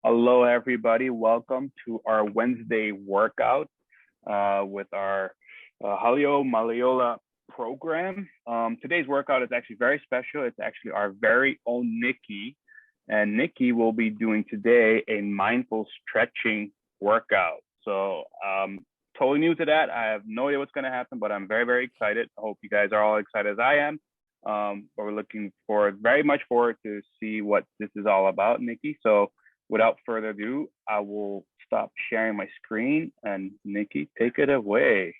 Hello, everybody. Welcome to our Wednesday workout with our Hale Mauliola program. Today's workout is actually very special. It's actually our very own Nikki. And Nikki will be doing today a mindful stretching workout. So totally new to that. I have no idea what's going to happen, but I'm very, very excited. I hope you guys are all excited as I am. But we're looking very much forward to see what this is all about, Nikki. So without further ado, I will stop sharing my screen and Nikki, take it away.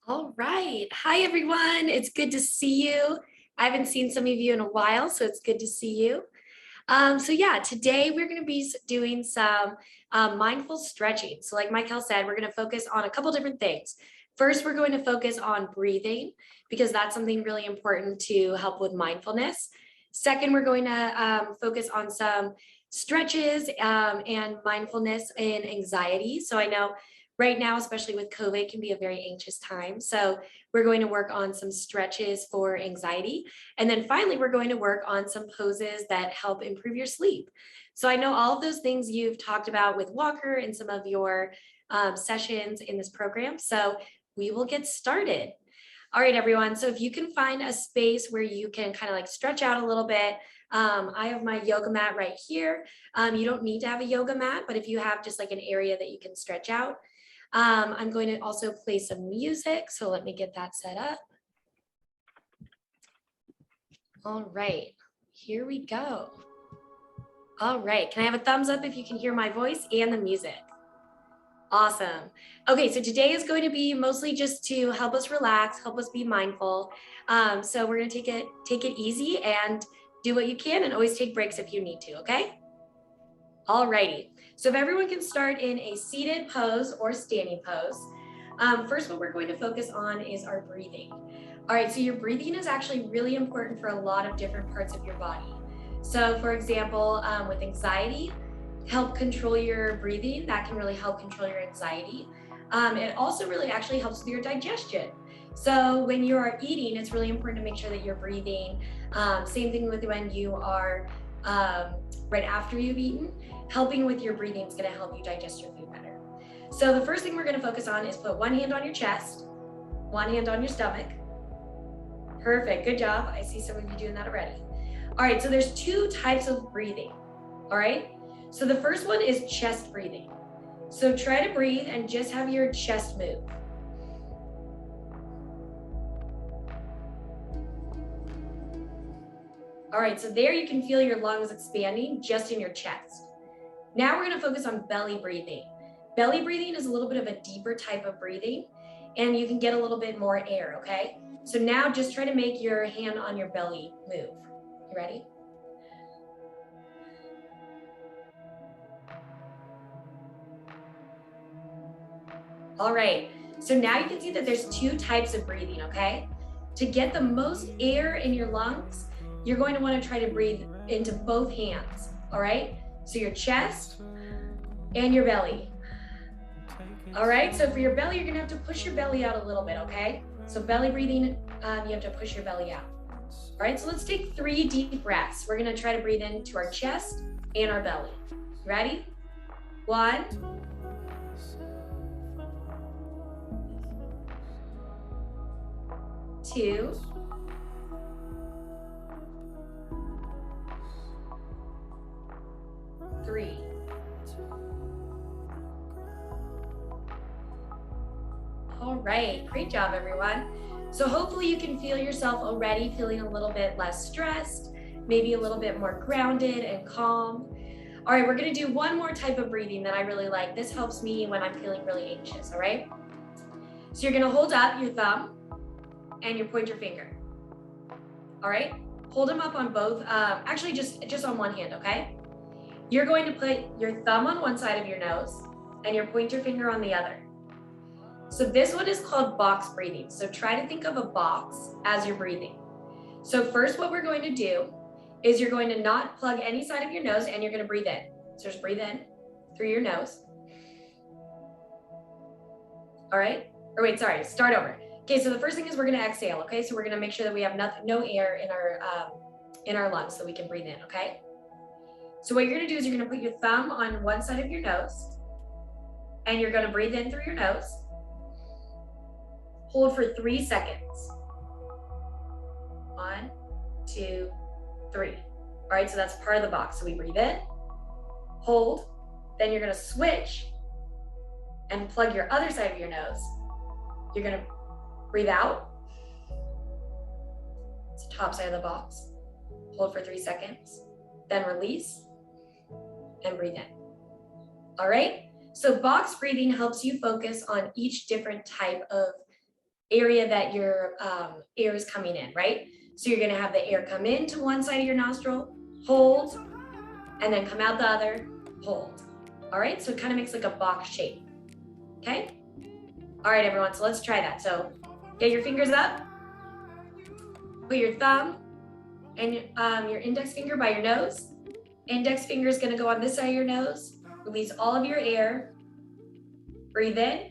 All right. Hi, everyone. It's good to see you. I haven't seen some of you in a while, so it's good to see you. So yeah, today we're going to be doing some mindful stretching. So like Michael said, we're going to focus on a couple different things. First, we're going to focus on breathing because that's something really important to help with mindfulness. Second, we're going to focus on some stretches and mindfulness and anxiety. So I know right now, especially with COVID, can be a very anxious time. So we're going to work on some stretches for anxiety. And then finally, we're going to work on some poses that help improve your sleep. So I know all of those things you've talked about with Walker and some of your sessions in this program. So we will get started. All right, everyone. So if you can find a space where you can kind of like stretch out a little bit. I have my yoga mat right here. You don't need to have a yoga mat, but if you have just like an area that you can stretch out. I'm going to also play some music. So let me get that set up. All right, here we go. All right, can I have a thumbs up if you can hear my voice and the music? Awesome. Okay, so today is going to be mostly just to help us relax, help us be mindful. So we're going to take it easy and do what you can and always take breaks if you need to, okay? All righty. So if everyone can start in a seated pose or standing pose. First, what we're going to focus on is our breathing. All right, so your breathing is actually really important for a lot of different parts of your body. So for example, with anxiety, help control your breathing. That can really help control your anxiety. It also really actually helps with your digestion. So when you are eating, it's really important to make sure that you're breathing. Same thing with when you are right after you've eaten. Helping with your breathing is going to help you digest your food better. So the first thing we're going to focus on is put one hand on your chest, one hand on your stomach. Perfect. Good job. I see some of you doing that already. All right. So there's two types of breathing. All right. So the first one is chest breathing. So try to breathe and just have your chest move. All right. So there you can feel your lungs expanding just in your chest. Now we're going to focus on belly breathing. Belly breathing is a little bit of a deeper type of breathing, and you can get a little bit more air, okay? So now just try to make your hand on your belly move. You ready? All right, so now you can see that there's two types of breathing, okay? To get the most air in your lungs, you're going to want to try to breathe into both hands, all right? So your chest and your belly. All right, so for your belly, you're gonna have to push your belly out a little bit, okay? So belly breathing, you have to push your belly out. All right, so let's take 3 deep breaths. We're gonna try to breathe into our chest and our belly. Ready? 1, 2, 3. All right, great job, everyone. So hopefully you can feel yourself already feeling a little bit less stressed, maybe a little bit more grounded and calm. All right, we're gonna do one more type of breathing that I really like. This helps me when I'm feeling really anxious, all right? So you're gonna hold up your thumb and your pointer finger, all right? Hold them up on both, actually just on one hand, okay? You're going to put your thumb on one side of your nose and your pointer finger on the other. So this one is called box breathing. So try to think of a box as you're breathing. So first what we're going to do is you're going to not plug any side of your nose and you're going to breathe in. So just breathe in through your nose. All right. Or wait, sorry, start over. Okay, so the first thing is we're going to exhale. Okay, so we're going to make sure that we have no air in our lungs so we can breathe in. Okay. So what you're gonna do is you're gonna put your thumb on one side of your nose and you're gonna breathe in through your nose. Hold for 3 seconds. 1, 2, 3. All right, so that's part of the box. So we breathe in, hold, then you're gonna switch and plug your other side of your nose. You're gonna breathe out. It's the top side of the box. Hold for 3 seconds, then release and breathe in. All right, so box breathing helps you focus on each different type of area that your air is coming in, right? So you're gonna have the air come into one side of your nostril, hold, and then come out the other, hold. All right, so it kind of makes like a box shape, okay? All right, everyone, so let's try that. So get your fingers up, put your thumb and your index finger by your nose. Index finger is gonna go on this side of your nose, release all of your air, breathe in,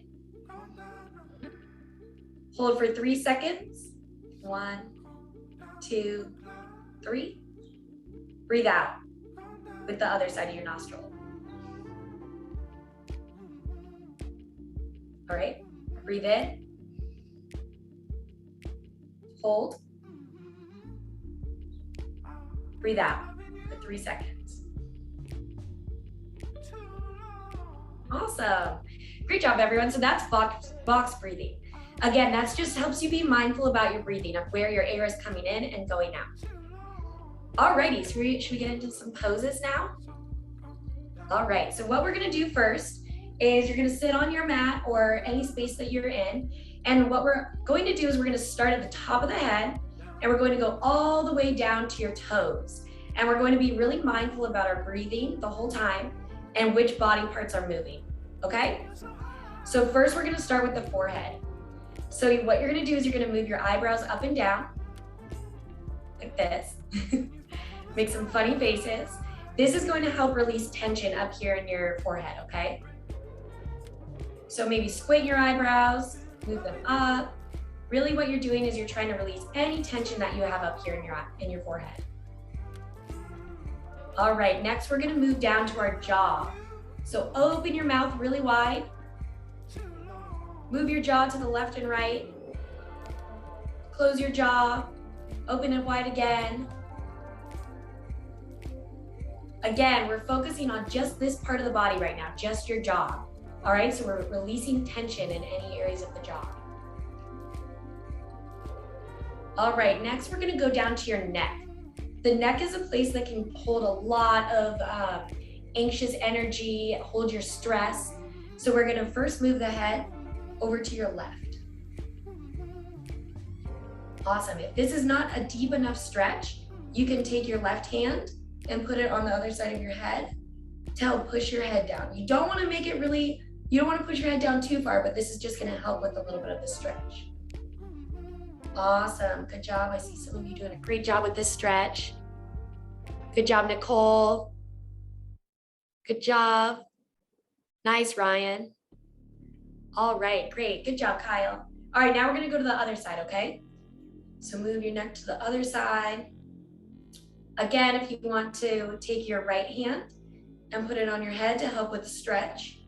hold for 3 seconds, 1, 2, 3. Breathe out with the other side of your nostril. All right, breathe in, hold, breathe out for 3 seconds. Awesome, great job everyone. So that's box breathing. Again, that just helps you be mindful about your breathing, of where your air is coming in and going out. Alrighty, so should we get into some poses now? All right, so what we're gonna do first is you're gonna sit on your mat or any space that you're in. And what we're going to do is we're gonna start at the top of the head and we're going to go all the way down to your toes. And we're going to be really mindful about our breathing the whole time and which body parts are moving, okay? So first we're gonna start with the forehead. So what you're gonna do is you're gonna move your eyebrows up and down, like this. Make some funny faces. This is going to help release tension up here in your forehead, okay? So maybe squint your eyebrows, move them up. Really what you're doing is you're trying to release any tension that you have up here in your forehead. All right, next we're gonna move down to our jaw. So open your mouth really wide. Move your jaw to the left and right. Close your jaw, open it wide again. Again, we're focusing on just this part of the body right now, just your jaw. All right, so we're releasing tension in any areas of the jaw. All right, next we're gonna go down to your neck. The neck is a place that can hold a lot of anxious energy, hold your stress. So we're gonna first move the head over to your left. Awesome, if this is not a deep enough stretch, you can take your left hand and put it on the other side of your head to help push your head down. You don't wanna make it really, you don't wanna push your head down too far, but this is just gonna help with a little bit of the stretch. Awesome, good job. I see some of you doing a great job with this stretch. Good job, Nicole. Good job. Nice, Ryan. All right, great, good job, Kyle. All right, now we're gonna go to the other side, okay? So move your neck to the other side. Again, if you want to take your right hand and put it on your head to help with the stretch,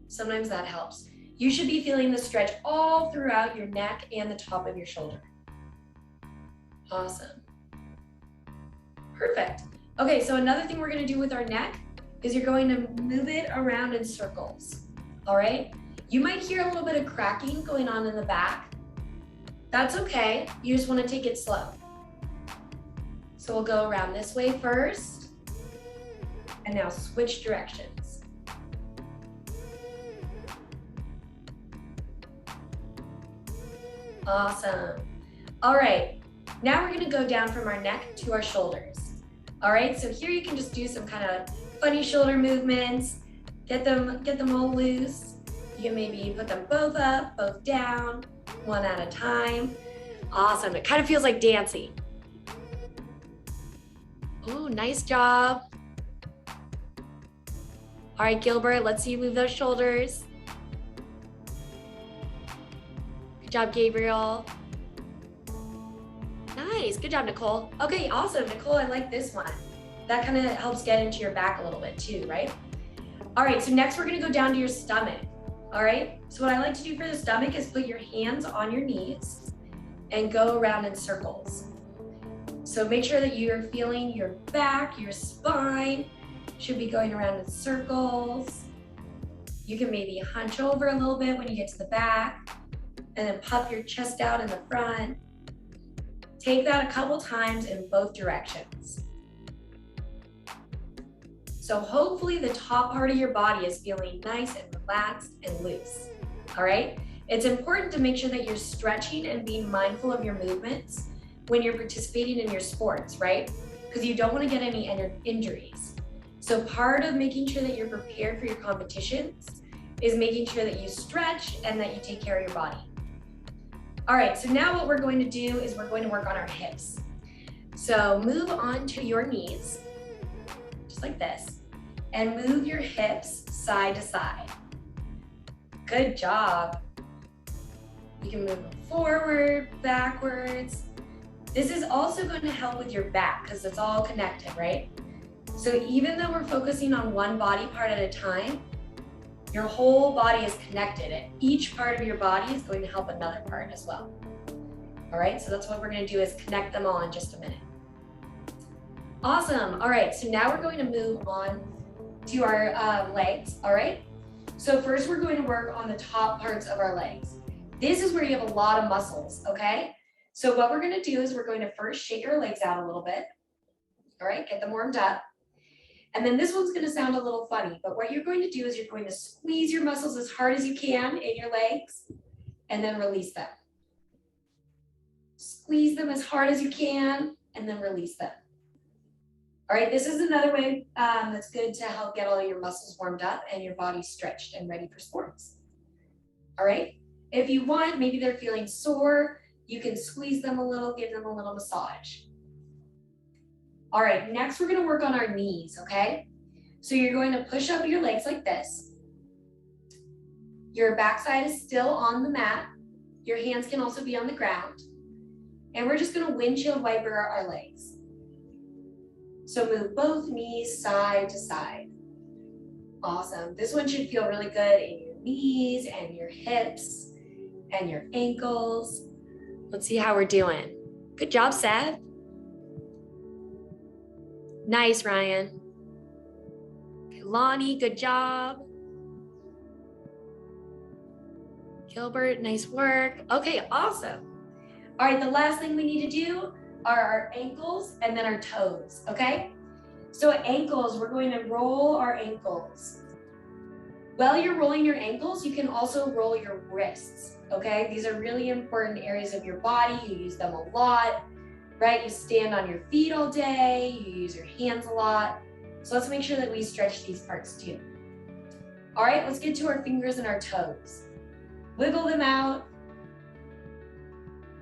sometimes that helps. You should be feeling the stretch all throughout your neck and the top of your shoulder. Awesome. Perfect. Okay, so another thing we're gonna do with our neck is you're going to move it around in circles, all right? You might hear a little bit of cracking going on in the back. That's okay, you just wanna take it slow. So we'll go around this way first, and now switch directions. Awesome. All right, now we're gonna go down from our neck to our shoulders. All right, so here you can just do some kind of funny shoulder movements, get them all loose. You can maybe put them both up, both down, one at a time. Awesome, it kind of feels like dancing. Oh, nice job. All right, Gilbert, let's see you move those shoulders. Good job, Gabriel. Nice, good job, Nicole. Okay, awesome, Nicole, I like this one. That kind of helps get into your back a little bit too, right? All right, so next we're gonna go down to your stomach, all right? So what I like to do for the stomach is put your hands on your knees and go around in circles. So make sure that you're feeling your back, your spine should be going around in circles. You can maybe hunch over a little bit when you get to the back and then puff your chest out in the front. Take that a couple times in both directions. So hopefully the top part of your body is feeling nice and relaxed and loose, all right? It's important to make sure that you're stretching and being mindful of your movements when you're participating in your sports, right? Because you don't want to get any injuries. So part of making sure that you're prepared for your competitions is making sure that you stretch and that you take care of your body. All right, so now what we're going to do is we're going to work on our hips. So move on to your knees, just like this, and move your hips side to side. Good job. You can move them forward, backwards. This is also going to help with your back because it's all connected, right? So even though we're focusing on one body part at a time, your whole body is connected, and each part of your body is going to help another part as well. All right, so that's what we're going to do is connect them all in just a minute. Awesome. All right, so now we're going to move on to our legs, all right? So first we're going to work on the top parts of our legs. This is where you have a lot of muscles, okay? So what we're going to do is we're going to first shake our legs out a little bit, all right? Get them warmed up. And then this one's going to sound a little funny, but what you're going to do is you're going to squeeze your muscles as hard as you can in your legs and then release them. Squeeze them as hard as you can and then release them. All right, this is another way that's good to help get all your muscles warmed up and your body stretched and ready for sports. All right, if you want, maybe they're feeling sore, you can squeeze them a little, give them a little massage. All right, next we're gonna work on our knees, okay? So you're going to push up your legs like this. Your backside is still on the mat. Your hands can also be on the ground. And we're just gonna windshield wiper our legs. So move both knees side to side. Awesome, this one should feel really good in your knees and your hips and your ankles. Let's see how we're doing. Good job, Seth. Nice, Ryan. Okay, Lonnie, good job. Gilbert, nice work. Okay, awesome. All right, the last thing we need to do are our ankles and then our toes, okay? So ankles, we're going to roll our ankles. While you're rolling your ankles, you can also roll your wrists, okay? These are really important areas of your body. You use them a lot, right? You stand on your feet all day, you use your hands a lot. So let's make sure that we stretch these parts too. All right, let's get to our fingers and our toes. Wiggle them out.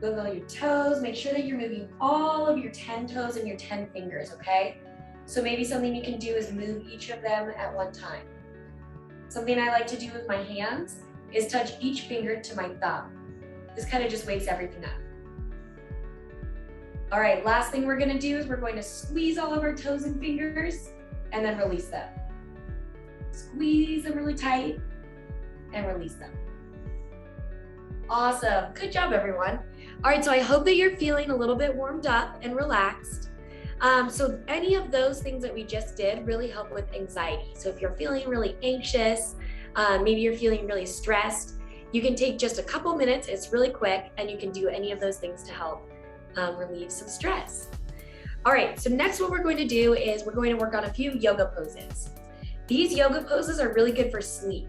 Wiggle your toes. Make sure that you're moving all of your 10 toes and your 10 fingers, okay? So maybe something you can do is move each of them at one time. Something I like to do with my hands is touch each finger to my thumb. This kind of just wakes everything up. All right, last thing we're gonna do is we're going to squeeze all of our toes and fingers and then release them. Squeeze them really tight and release them. Awesome, good job everyone. All right, so I hope that you're feeling a little bit warmed up and relaxed. So any of those things that we just did really help with anxiety. So if you're feeling really anxious, maybe you're feeling really stressed, you can take just a couple minutes, it's really quick, and you can do any of those things to help relieve some stress. All right, so next what we're going to do is we're going to work on a few yoga poses. These yoga poses are really good for sleep.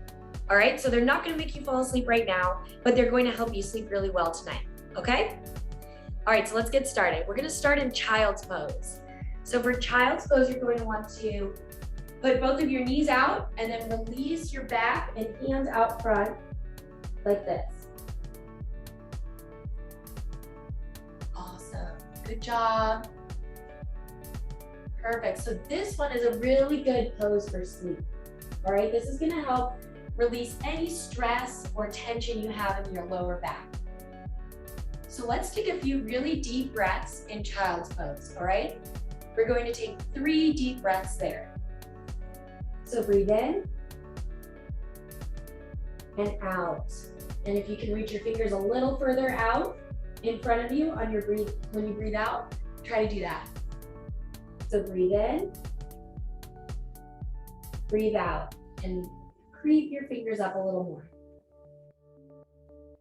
All right, so they're not going to make you fall asleep right now, but they're going to help you sleep really well tonight, okay? All right, so let's get started. We're going to start in child's pose. So for child's pose, you're going to want to put both of your knees out and then release your back and hands out front like this. Awesome, good job. Perfect, so this one is a really good pose for sleep. All right, this is going to help release any stress or tension you have in your lower back. So let's take a few really deep breaths in child's pose, all right? We're going to take 3 deep breaths there. So breathe in and out. And if you can reach your fingers a little further out in front of you on your when you breathe out, try to do that. So breathe in, breathe out, and creep your fingers up a little more.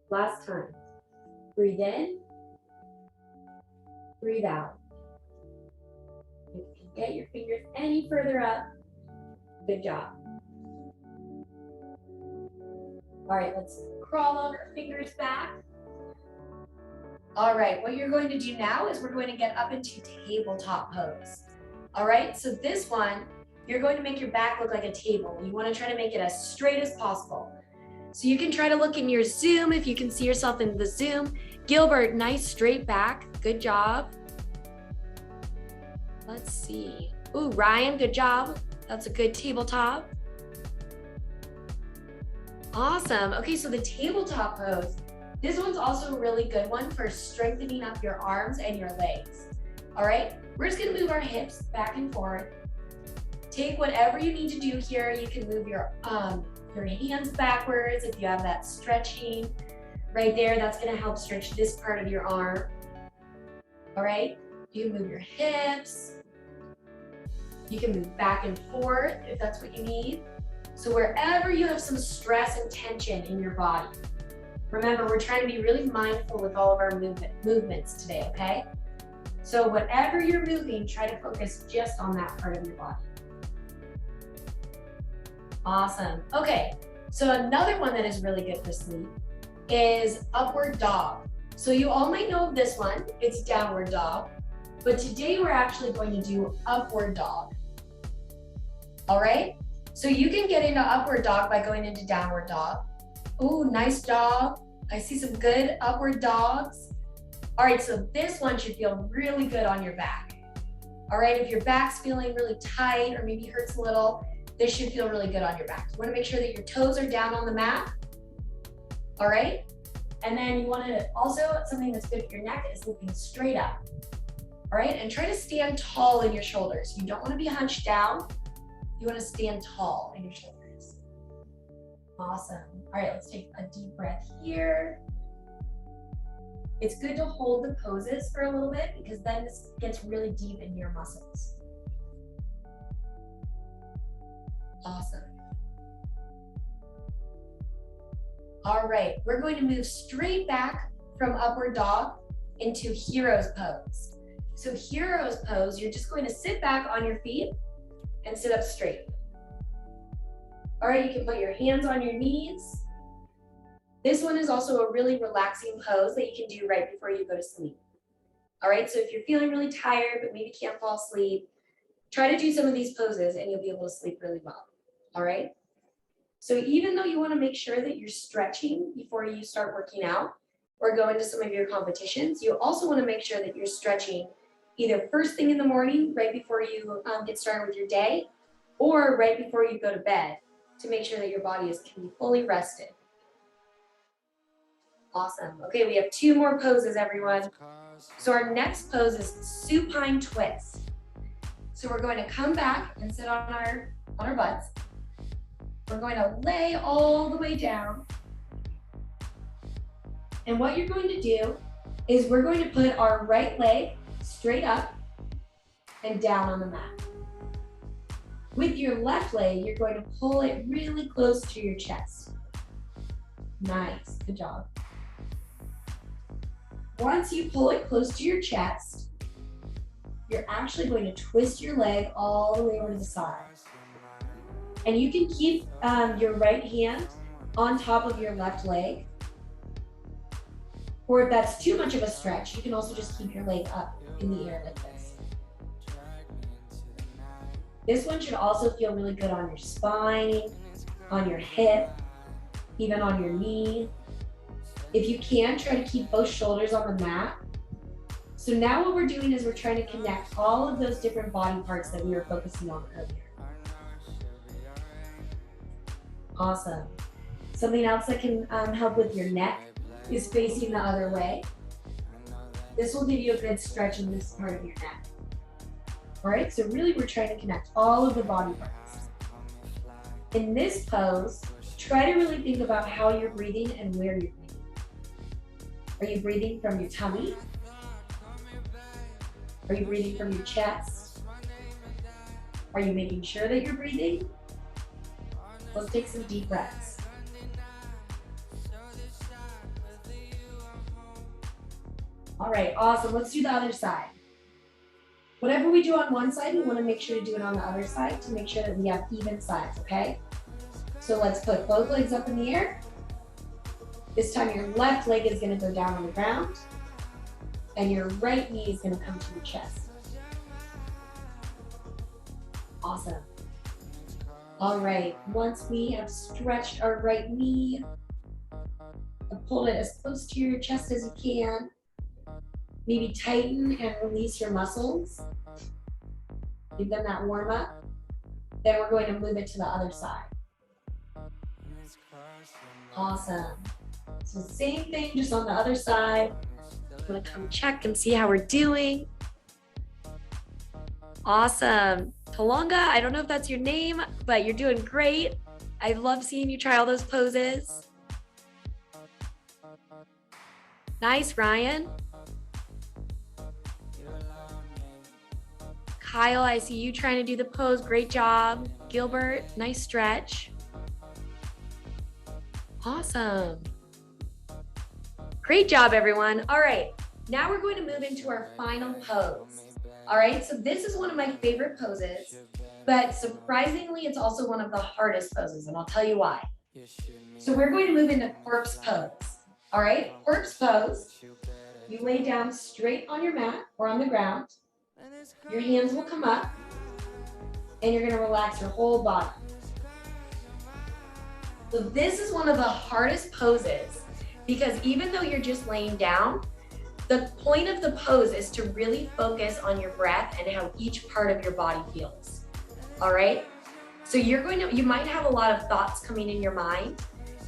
Last time. Breathe in, breathe out. If you can get your fingers any further up, good job. All right, let's crawl on our fingers back. All right, what you're going to do now is we're going to get up into tabletop pose. All right, so this one, you're going to make your back look like a table. You want to try to make it as straight as possible. So you can try to look in your Zoom if you can see yourself in the Zoom. Gilbert, nice straight back. Good job. Let's see. Ooh, Ryan, good job. That's a good tabletop. Awesome. Okay, so the tabletop pose. This one's also a really good one for strengthening up your arms and your legs. All right, we're just gonna move our hips back and forth. Take whatever you need to do here. You can move your hands backwards if you have that stretching right there. That's gonna help stretch this part of your arm. All right, you can move your hips. You can move back and forth if that's what you need. So wherever you have some stress and tension in your body, remember, we're trying to be really mindful with all of our movements today, okay? So whatever you're moving, try to focus just on that part of your body. Awesome. Okay, so another one that is really good for sleep is upward dog. So you all might know of this one, it's downward dog, but today we're actually going to do upward dog. All right, so you can get into upward dog by going into downward dog. Ooh, nice job. I see some good upward dogs. All right, so this one should feel really good on your back. All right, if your back's feeling really tight or maybe hurts a little, this should feel really good on your back. You wanna make sure that your toes are down on the mat. All right, and then you wanna also, something that's good for your neck is looking straight up. All right, and try to stand tall in your shoulders. You don't wanna be hunched down. You wanna stand tall in your shoulders. Awesome. All right, let's take a deep breath here. It's good to hold the poses for a little bit because then this gets really deep into your muscles. Awesome. All right, we're going to move straight back from upward dog into hero's pose. So hero's pose, you're just going to sit back on your feet and sit up straight. All right, you can put your hands on your knees. This one is also a really relaxing pose that you can do right before you go to sleep. All right, so if you're feeling really tired but maybe can't fall asleep, try to do some of these poses and you'll be able to sleep really well. All right, so even though you want to make sure that you're stretching before you start working out or go into some of your competitions, you also want to make sure that you're stretching either first thing in the morning, right before you get started with your day, or right before you go to bed to make sure that your body can be fully rested. Awesome. Okay, we have 2 more poses, everyone. So our next pose is supine twist. So we're going to come back and sit on our butts. We're going to lay all the way down. And what you're going to do is we're going to put our right leg straight up and down on the mat. With your left leg, you're going to pull it really close to your chest. Nice, good job. Once you pull it close to your chest, you're actually going to twist your leg all the way over to the side. And you can keep your right hand on top of your left leg. Or if that's too much of a stretch, you can also just keep your leg up in the air like this. This one should also feel really good on your spine, on your hip, even on your knee. If you can, try to keep both shoulders on the mat. So now what we're doing is we're trying to connect all of those different body parts that we were focusing on earlier. Awesome. Something else that can help with your neck is facing the other way. This will give you a good stretch in this part of your neck. All right, so really we're trying to connect all of the body parts. In this pose, try to really think about how you're breathing and where you're breathing. Are you breathing from your tummy? Are you breathing from your chest? Are you making sure that you're breathing? Let's take some deep breaths. All right, awesome. Let's do the other side. Whatever we do on one side, we want to make sure to do it on the other side to make sure that we have even sides, okay? So let's put both legs up in the air. This time your left leg is going to go down on the ground and your right knee is going to come to your chest. Awesome. All right, once we have stretched our right knee, pull it as close to your chest as you can. Maybe tighten and release your muscles. Give them that warm up. Then we're going to move it to the other side. Awesome. So same thing, just on the other side. I'm gonna come check and see how we're doing. Awesome. Talonga, I don't know if that's your name, but you're doing great. I love seeing you try all those poses. Nice, Ryan. Kyle, I see you trying to do the pose. Great job. Gilbert, nice stretch. Awesome. Great job, everyone. All right, now we're going to move into our final pose. All right, so this is one of my favorite poses, but surprisingly, it's also one of the hardest poses, and I'll tell you why. So we're going to move into corpse pose. All right, corpse pose. You lay down straight on your mat or on the ground. Your hands will come up, and you're gonna relax your whole body. So this is one of the hardest poses because even though you're just laying down, the point of the pose is to really focus on your breath and how each part of your body feels. All right? So you might have a lot of thoughts coming in your mind,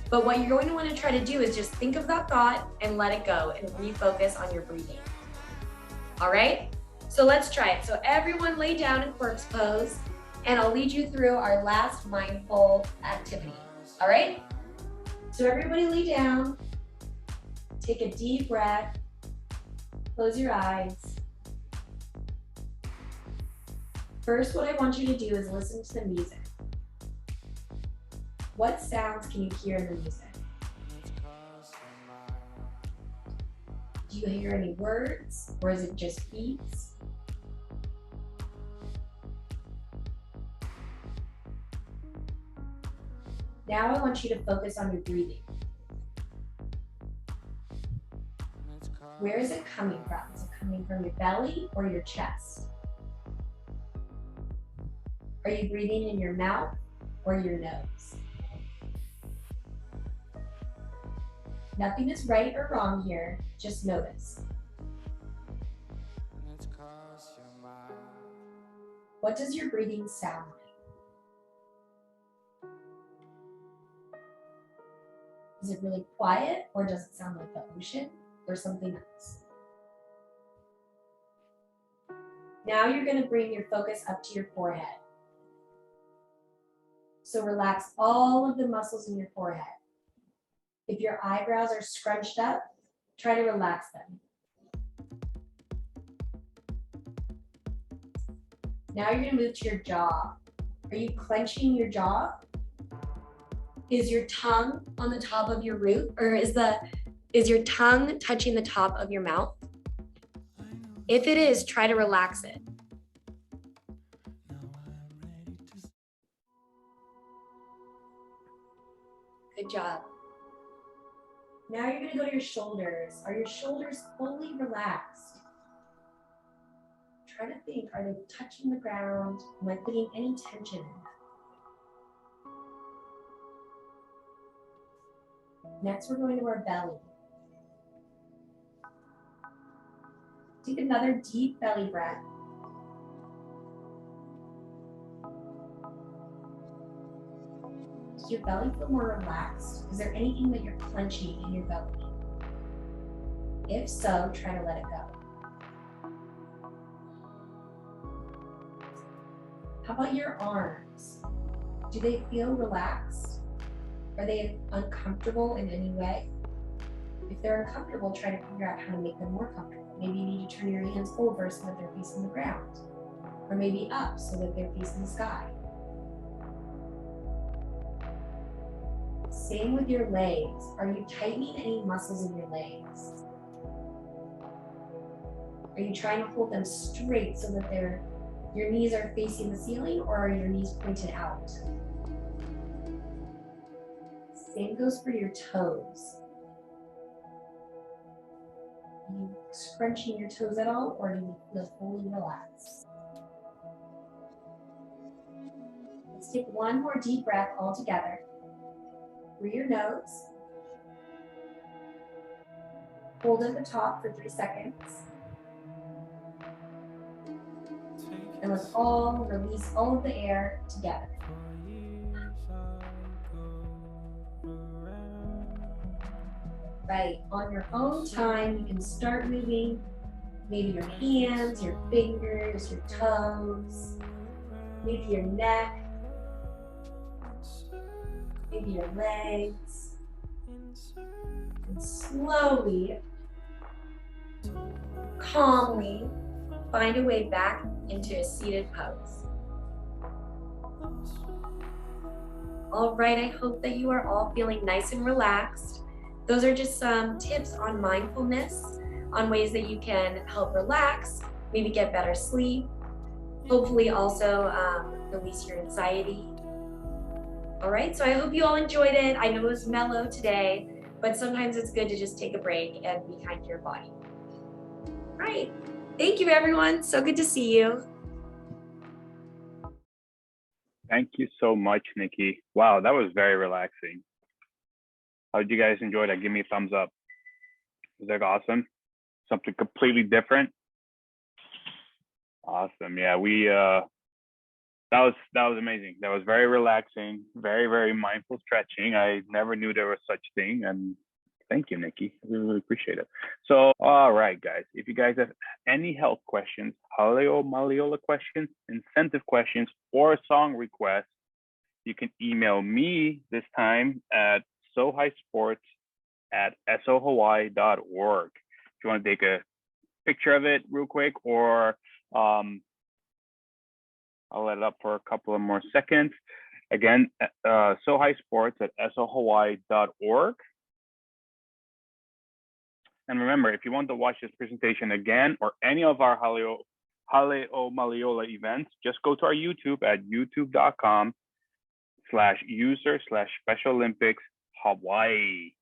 but what you're going to want to try to do is just think of that thought and let it go and refocus on your breathing. All right? So let's try it. So everyone lay down in corpse pose, and I'll lead you through our last mindful activity. All right? So everybody lay down, take a deep breath, close your eyes. First, what I want you to do is listen to the music. What sounds can you hear in the music? Do you hear any words, or is it just beats? Now I want you to focus on your breathing. Where is it coming from? Is it coming from your belly or your chest? Are you breathing in your mouth or your nose? Nothing is right or wrong here, just notice. What does your breathing sound like? Is it really quiet, or does it sound like the ocean or something else? Now you're going to bring your focus up to your forehead. So relax all of the muscles in your forehead. If your eyebrows are scrunched up, try to relax them. Now you're going to move to your jaw. Are you clenching your jaw? Is your tongue on the top of your roof, or is your tongue touching the top of your mouth? If it is, try to relax it. Good job. Now you're going to go to your shoulders. Are your shoulders fully relaxed? Try to think, are they touching the ground? Am I putting any tension in? Next, we're going to our belly. Take another deep belly breath. Does your belly feel more relaxed? Is there anything that you're clenching in your belly? If so, try to let it go. How about your arms? Do they feel relaxed? Are they uncomfortable in any way? If they're uncomfortable, try to figure out how to make them more comfortable. Maybe you need to turn your hands over so that they're facing the ground, or maybe up so that they're facing the sky. Same with your legs. Are you tightening any muscles in your legs? Are you trying to hold them straight so that your knees are facing the ceiling, or are your knees pointed out? Same goes for your toes. Are you scrunching your toes at all, or do you feel fully relaxed? Let's take one more deep breath all together. Through your nose. Hold at the top for 3 seconds. And let's all release all of the air together. Right, on your own time, you can start moving maybe your hands, your fingers, your toes, maybe your neck, maybe your legs. And slowly, calmly, find a way back into a seated pose. All right, I hope that you are all feeling nice and relaxed. Those are just some tips on mindfulness, on ways that you can help relax, maybe get better sleep, hopefully also release your anxiety. All right, so I hope you all enjoyed it. I know it was mellow today, but sometimes it's good to just take a break and be kind to your body. All right, thank you everyone. So good to see you. Thank you so much, Nikki. Wow, that was very relaxing. How did you guys enjoy that? Give me a thumbs up. Was that awesome? Something completely different? Awesome. Yeah, that was amazing. That was very relaxing, very, very mindful stretching. I never knew there was such thing. And thank you, Nikki. We really appreciate it. So, all right, guys, if you guys have any health questions, Hale Mauliola questions, incentive questions, or song requests, you can email me this time at sohisports@sohoi.org. If you want to take a picture of it real quick, or I'll let it up for a couple of more seconds. Again, sohisports@sohoi.org. And remember, if you want to watch this presentation again or any of our Hale Mauliola events, just go to our YouTube at youtube.com/user/Special Olympics Hawaii.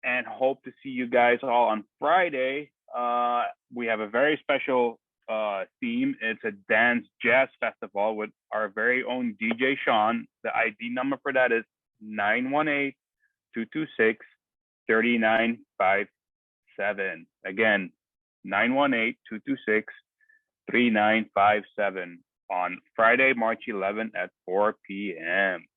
And hope to see you guys all on Friday. We have a very special theme. It's a dance jazz festival with our very own DJ Sean. The ID number for that is 918-226-3957. Again, 918-226-3957 on Friday, March 11 at 4 p.m.